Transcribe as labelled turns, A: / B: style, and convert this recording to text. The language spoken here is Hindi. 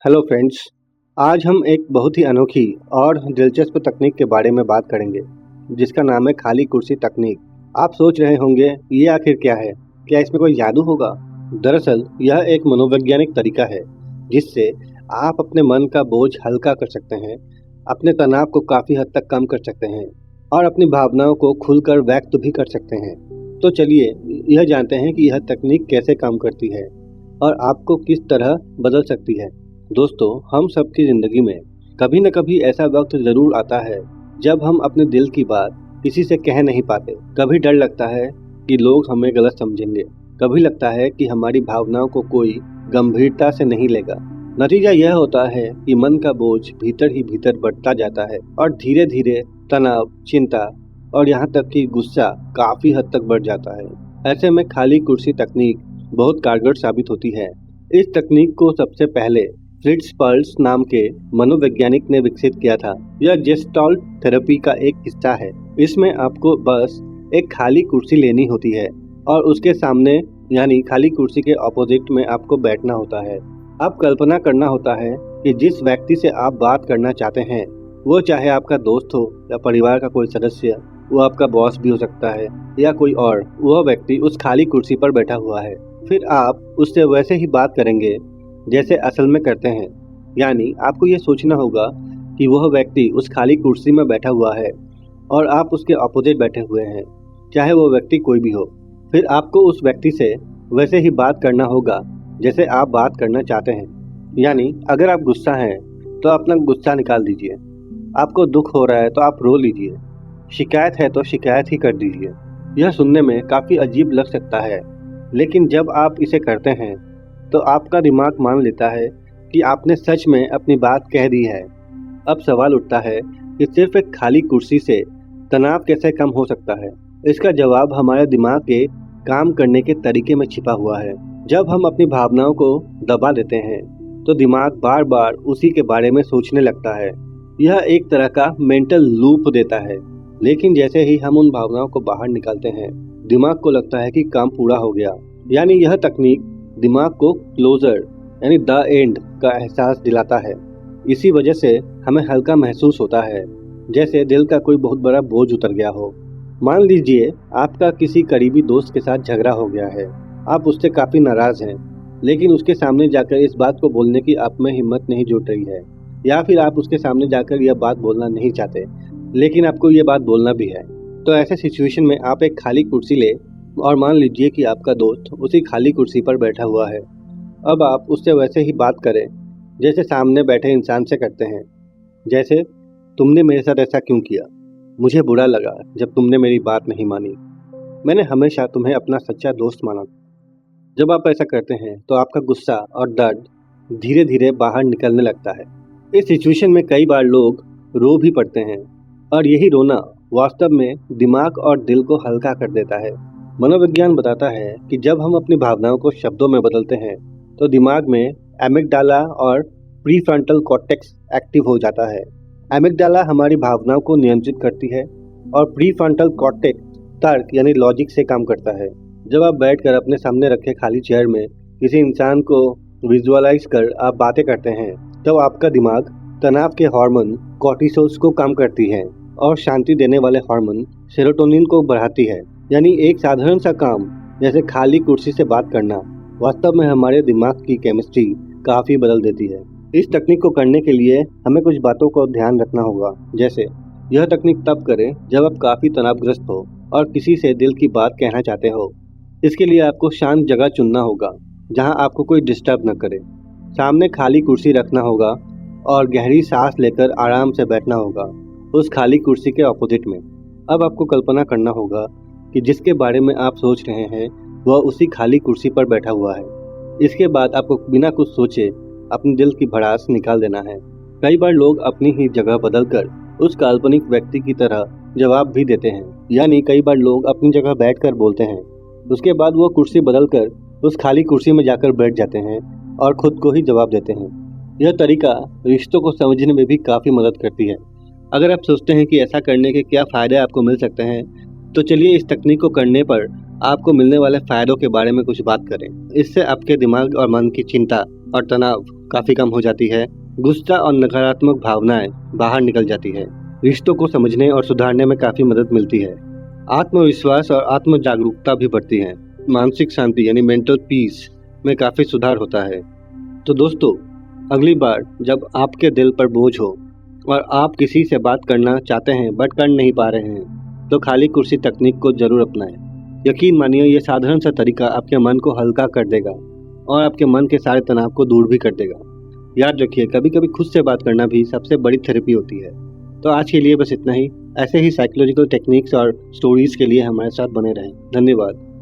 A: Hello friends. आज हम एक बहुत ही अनोखी और दिलचस्प तकनीक के बारे में बात करेंगे जिसका नाम है खाली कुर्सी तकनीक। आप सोच रहे होंगे ये आखिर क्या है, क्या इसमें कोई जादू होगा? दरअसल यह एक मनोवैज्ञानिक तरीका है जिससे आप अपने मन का बोझ हल्का कर सकते हैं, अपने तनाव को काफ़ी हद तक कम कर सकते हैं और अपनी भावनाओं को खुलकर व्यक्त भी कर सकते हैं। तो चलिए यह जानते हैं कि यह तकनीक कैसे काम करती है और आपको किस तरह बदल सकती है। दोस्तों, हम सबकी ज़िंदगी में कभी न कभी ऐसा वक्त ज़रूर आता है जब हम अपने दिल की बात किसी से कह नहीं पाते। कभी डर लगता है कि लोग हमें गलत समझेंगे, कभी लगता है कि हमारी भावनाओं को कोई गंभीरता से नहीं लेगा। नतीजा यह होता है कि मन का बोझ भीतर ही भीतर बढ़ता जाता है और धीरे धीरे तनाव, चिंता और यहाँ तक कि गुस्सा काफ़ी हद तक बढ़ जाता है। ऐसे में खाली कुर्सी तकनीक बहुत कारगर साबित होती है। इस तकनीक को सबसे पहले फ्रिट्ज पर्ल्स नाम के मनोवैज्ञानिक ने विकसित किया था। यह जेस्टाल्ट थेरेपी का एक हिस्सा है। इसमें आपको बस एक खाली कुर्सी लेनी होती है और उसके सामने यानी खाली कुर्सी के ऑपोजिट में आपको बैठना होता है। अब कल्पना करना होता है कि जिस व्यक्ति से आप बात करना चाहते हैं, वो चाहे आपका दोस्त हो या परिवार का कोई सदस्य, वो आपका बॉस भी हो सकता है या कोई और, वह व्यक्ति उस खाली कुर्सी पर बैठा हुआ है। फिर आप उससे वैसे ही बात करेंगे जैसे असल में करते हैं। यानी आपको ये सोचना होगा कि वह व्यक्ति उस खाली कुर्सी में बैठा हुआ है और आप उसके अपोजिट बैठे हुए हैं, चाहे वो व्यक्ति कोई भी हो। फिर आपको उस व्यक्ति से वैसे ही बात करना होगा जैसे आप बात करना चाहते हैं। यानी अगर आप गुस्सा हैं तो अपना गुस्सा निकाल दीजिए, आपको दुख हो रहा है तो आप रो लीजिए, शिकायत है तो शिकायत ही कर दीजिए। यह सुनने में काफ़ी अजीब लग सकता है, लेकिन जब आप इसे करते हैं तो आपका दिमाग मान लेता है कि आपने सच में अपनी बात कह दी है। अब सवाल उठता है कि सिर्फ एक खाली कुर्सी से तनाव कैसे कम हो सकता है? इसका जवाब हमारे दिमाग के काम करने के तरीके में छिपा हुआ है। जब हम अपनी भावनाओं को दबा देते हैं तो दिमाग बार बार उसी के बारे में सोचने लगता है। यह एक तरह का मेंटल लूप देता है। लेकिन जैसे ही हम उन भावनाओं को बाहर निकालते हैं, दिमाग को लगता है कि काम पूरा हो गया। यानी यह तकनीक दिमाग को क्लोजर यानी द एंड का एहसास दिलाता है। इसी वजह से हमें हल्का महसूस होता है, जैसे दिल का कोई बहुत बड़ा बोझ उतर गया हो। मान लीजिए आपका किसी करीबी दोस्त के साथ झगड़ा हो गया है, आप उससे काफ़ी नाराज़ हैं, लेकिन उसके सामने जाकर इस बात को बोलने की आप में हिम्मत नहीं जुट रही है, या फिर आप उसके सामने जाकर यह बात बोलना नहीं चाहते लेकिन आपको ये बात बोलना भी है। तो ऐसे सिचुएशन में आप एक खाली कुर्सी ले और मान लीजिए कि आपका दोस्त उसी खाली कुर्सी पर बैठा हुआ है। अब आप उससे वैसे ही बात करें जैसे सामने बैठे इंसान से करते हैं। जैसे, तुमने मेरे साथ ऐसा क्यों किया? मुझे बुरा लगा जब तुमने मेरी बात नहीं मानी। मैंने हमेशा तुम्हें अपना सच्चा दोस्त माना। जब आप ऐसा करते हैं तो आपका गुस्सा और दर्द धीरे धीरे बाहर निकलने लगता है। इस सिचुएशन में कई बार लोग रो भी पड़ते हैं और यही रोना वास्तव में दिमाग और दिल को हल्का कर देता है। मनोविज्ञान बताता है कि जब हम अपनी भावनाओं को शब्दों में बदलते हैं तो दिमाग में एमिगडाला और प्रीफ्रंटल कॉर्टेक्स एक्टिव हो जाता है। एमिगडाला हमारी भावनाओं को नियंत्रित करती है और प्रीफ्रंटल कॉर्टेक्स तर्क यानी लॉजिक से काम करता है। जब आप बैठकर अपने सामने रखे खाली चेयर में किसी इंसान को विजुअलाइज कर आप बातें करते हैं, तब आपका दिमाग तनाव के हार्मोन कॉर्टिसोल्स को कम करती है और शांति देने वाले हार्मोन सेरोटोनिन को बढ़ाती है। यानी एक साधारण सा काम जैसे खाली कुर्सी से बात करना वास्तव में हमारे दिमाग की केमिस्ट्री काफ़ी बदल देती है। इस तकनीक को करने के लिए हमें कुछ बातों को ध्यान रखना होगा। जैसे, यह तकनीक तब करें जब आप काफ़ी तनावग्रस्त हो और किसी से दिल की बात कहना चाहते हो। इसके लिए आपको शांत जगह चुनना होगा जहां आपको कोई डिस्टर्ब न करे। सामने खाली कुर्सी रखना होगा और गहरी सांस लेकर आराम से बैठना होगा उस खाली कुर्सी के ऑपोजिट में। अब आपको कल्पना करना होगा कि जिसके बारे में आप सोच रहे हैं वह उसी खाली कुर्सी पर बैठा हुआ है। इसके बाद आपको बिना कुछ सोचे अपने दिल की भड़ास निकाल देना है। कई बार लोग अपनी ही जगह बदलकर उस काल्पनिक व्यक्ति की तरह जवाब भी देते हैं। यानी कई बार लोग अपनी जगह बैठकर बोलते हैं, उसके बाद वो कुर्सी बदलकर उस खाली कुर्सी में जाकर बैठ जाते हैं और खुद को ही जवाब देते हैं। यह तरीका रिश्तों को समझने में भी काफ़ी मदद करती है। अगर आप सोचते हैं कि ऐसा करने के क्या फ़ायदे आपको मिल सकते हैं, तो चलिए इस तकनीक को करने पर आपको मिलने वाले फ़ायदों के बारे में कुछ बात करें। इससे आपके दिमाग और मन की चिंता और तनाव काफ़ी कम हो जाती है। गुस्सा और नकारात्मक भावनाएं बाहर निकल जाती है। रिश्तों को समझने और सुधारने में काफ़ी मदद मिलती है। आत्मविश्वास और आत्म जागरूकता भी बढ़ती है। मानसिक शांति यानी मेंटल पीस में काफ़ी सुधार होता है। तो दोस्तों, अगली बार जब आपके दिल पर बोझ हो और आप किसी से बात करना चाहते हैं बट कर नहीं पा रहे हैं, तो खाली कुर्सी तकनीक को जरूर अपनाएं। यकीन मानिए, ये साधारण सा तरीका आपके मन को हल्का कर देगा और आपके मन के सारे तनाव को दूर भी कर देगा। याद रखिए, कभी कभी खुद से बात करना भी सबसे बड़ी थेरेपी होती है। तो आज के लिए बस इतना ही। ऐसे ही साइकोलॉजिकल टेक्निक्स और स्टोरीज के लिए हमारे साथ बने रहें। धन्यवाद।